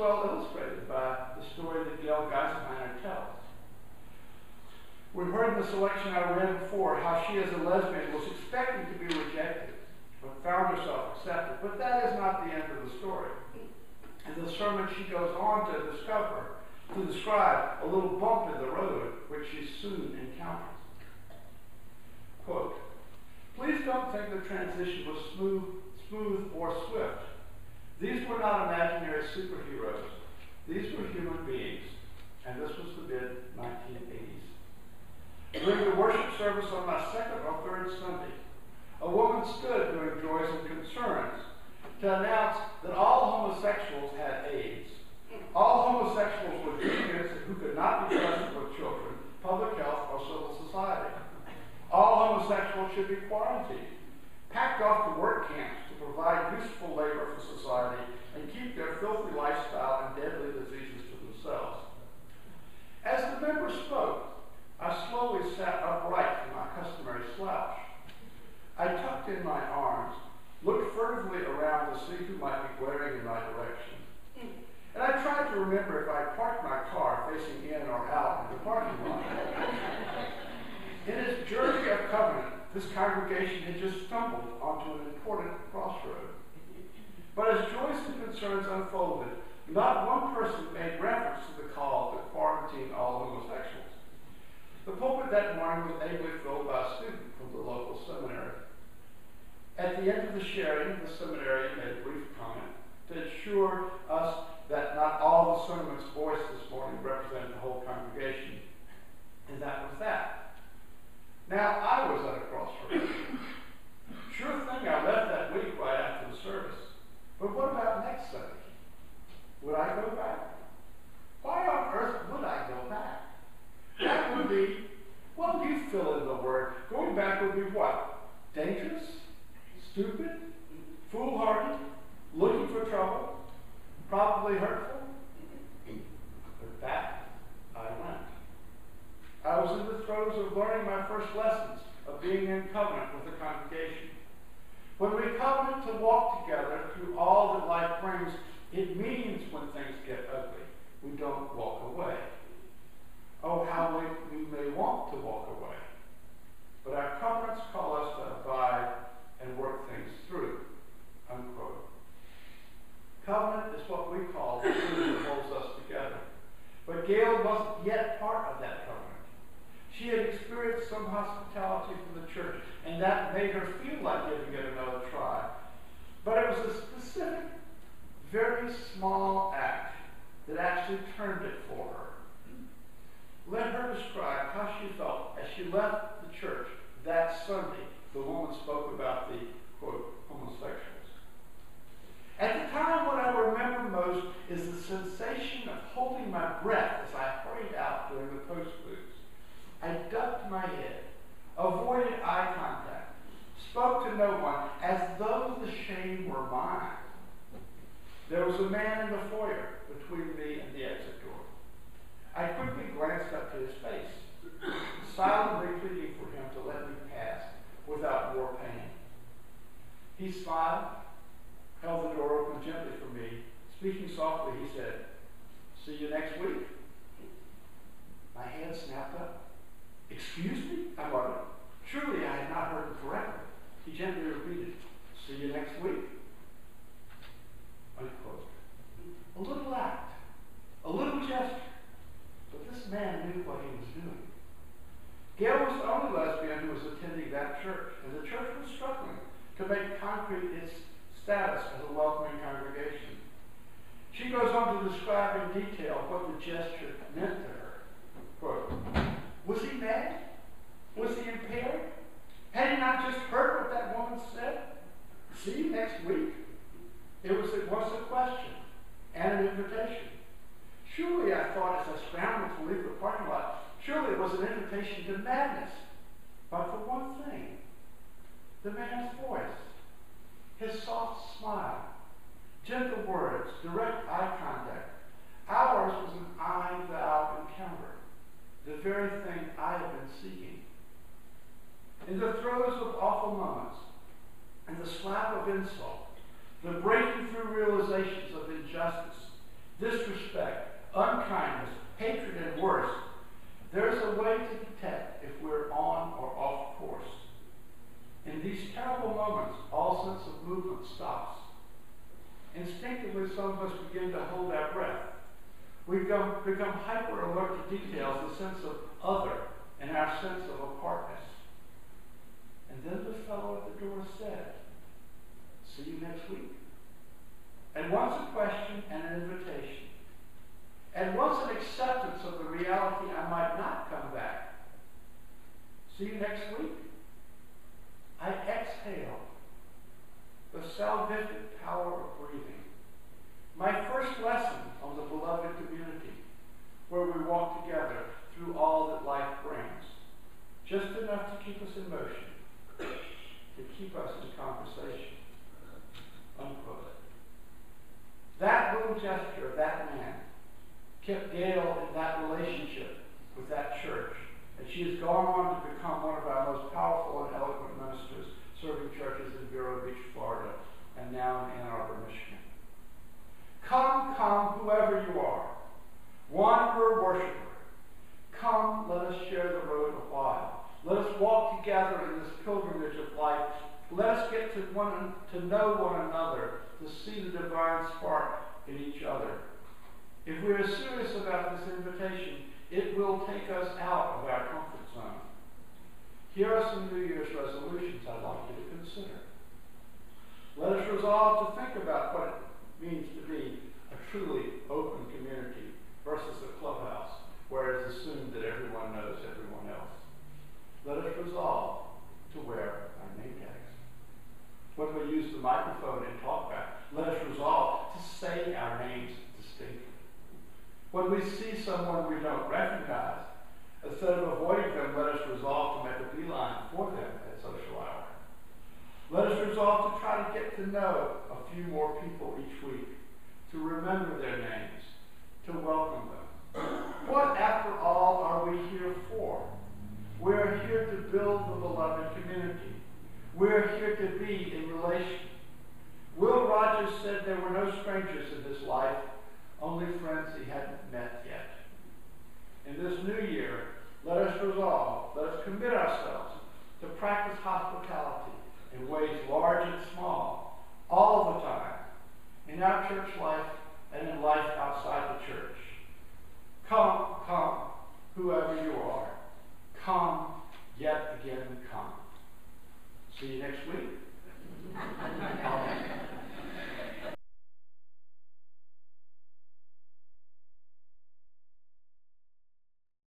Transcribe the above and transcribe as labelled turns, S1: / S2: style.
S1: well illustrated by the story that Gail Geisenhainer tells. We've heard in the selection I read before how she as a lesbian was expecting to be rejected, but found herself accepted. But that is not the end of the story. In the sermon, she goes on to describe a little bump in the road which she soon encounters. Quote, "Please don't think the transition was smooth or swift. These were not imaginary superheroes. These were human beings." And this was the mid-1980s. During the worship service on my second or third Sunday, a woman stood during Joys and Concerns to announce that all homosexuals had AIDS. All homosexuals were deviants who could not be trusted with children, public health, or civil society. All homosexuals should be quarantined, packed off to work camps to provide useful labor for society, and keep their filthy lifestyle and deadly diseases to themselves. As the member spoke, I slowly sat upright in my customary slouch. I tucked in my arms, looked furtively around to see who might be glaring in my direction. And I tried to remember if I parked my car facing in or out in the parking lot. In its journey of covenant, this congregation had just stumbled onto an important crossroad. But as Joys and Concerns unfolded, not one person made reference to the call to quarantine all homosexuals. The pulpit that morning was ably filled by a student from the local seminary. At the end of the sharing, the seminarian made a brief comment to assure us that not all the sermons voiced this morning represented the whole congregation, and that was that. Now, I was at a crossroads. Sure thing, I left that week right after the service. But what about next Sunday? Would I go back? Why on earth would I go back? That would be, well, you fill in the word. Going back would be what? Dangerous? Stupid? Foolhardy? Looking for trouble? Probably hurtful? But back I went. I was in the throes of learning my first lessons of being in covenant with the congregation. When we covenant to walk together through all that life brings, it means when things get ugly, we don't walk away. Oh, how we may want to walk away. But our covenants call us to abide and work things through. Unquote. Covenant is what we call the glue that holds us together. But Gail wasn't yet part of that covenant. She had experienced some hospitality from the church, and that made her feel like giving it another try. But it was a specific, very small act that actually turned it for her. Let her describe how she felt as she left the church that Sunday. The woman spoke about the, quote, homosexuals. At the time, what I remember most is the sensation of holding my breath as I hurried out during the postludes. I ducked my head, avoided eye contact, spoke to no one, as though the shame were mine. There was a man in the foyer between me and the exit door. I quickly glanced up to his face, silently pleading for him to let me pass without more pain. He smiled, held the door open gently for me. Speaking softly, he said, "See you next week." My hand snapped up. "Excuse me?" I muttered. Surely I had not heard him correctly. He gently repeated, "See you next week." Unquote. A little act, a little gesture, but this man knew what he was doing. Gail was the only lesbian who was attending that church, and the church was struggling to make concrete its status as a welcoming congregation. She goes on to describe in detail what the gesture meant to her. Quote, "Was he mad? Was he impaired? Had he not just heard what that woman said? See you next week?" It was a question and an invitation. Surely, I thought as I scrambled to leave the parking lot, surely it was an invitation to madness. But for one thing, the man's voice, his soft smile, gentle words, direct eye contact. Ours was an I-thou encounter, the very thing I had been seeking. In the throes of awful moments, and the slap of insult, the breaking through realizations of injustice, disrespect, unkindness, hatred, and worse, there's a way to detect if we're on or off course. In these terrible moments, all sense of movement stops. Instinctively, some of us begin to hold our breath. We've become hyper alert to details, the sense of other, and our sense of apartness. And then the fellow at the door said, "See you next week." And once a question and an invitation. And once an acceptance of the reality I might not come back. "See you next week." I exhale the salvific power of breathing. My first lesson on the beloved community, where we walk together through all that life brings, just enough to keep us in motion, to keep us in conversation. Unquote. That little gesture of that man kept Gail in that relationship with that church, and she has gone on to become one of our most powerful and eloquent ministers, serving churches in Vero Beach, Florida, and now in Ann Arbor, Michigan. Come, come, whoever you are, wanderer, worshiper, come, let us share the road a while. Let us walk together in this pilgrimage of life. Let us get to know one another, to see the divine spark in each other. If we are serious about this invitation, it will take us out of our comfort zone. Here are some New Year's resolutions I'd like you to consider. Let us resolve to think about what it means to be a truly open community versus a clubhouse where it's assumed that everyone knows everyone else. Let us resolve to wear our name tags. When we use the microphone and talk back, let us resolve to say our names distinctly. When we see someone we don't recognize, instead of avoiding them, let us resolve to make a beeline for them at social hour. Let us resolve to try to get to know a few more people each week, to remember their names, to welcome them. What, after all, are we here for? We're here to build the beloved community. We're here to be in relation. Will Rogers said there were no strangers in his life, only friends he hadn't met yet. In this new year, let us resolve, let us commit ourselves to practice hospitality in ways large and small, all the time, in our church life and in life outside the church. Come, come, whoever you are. Come yet again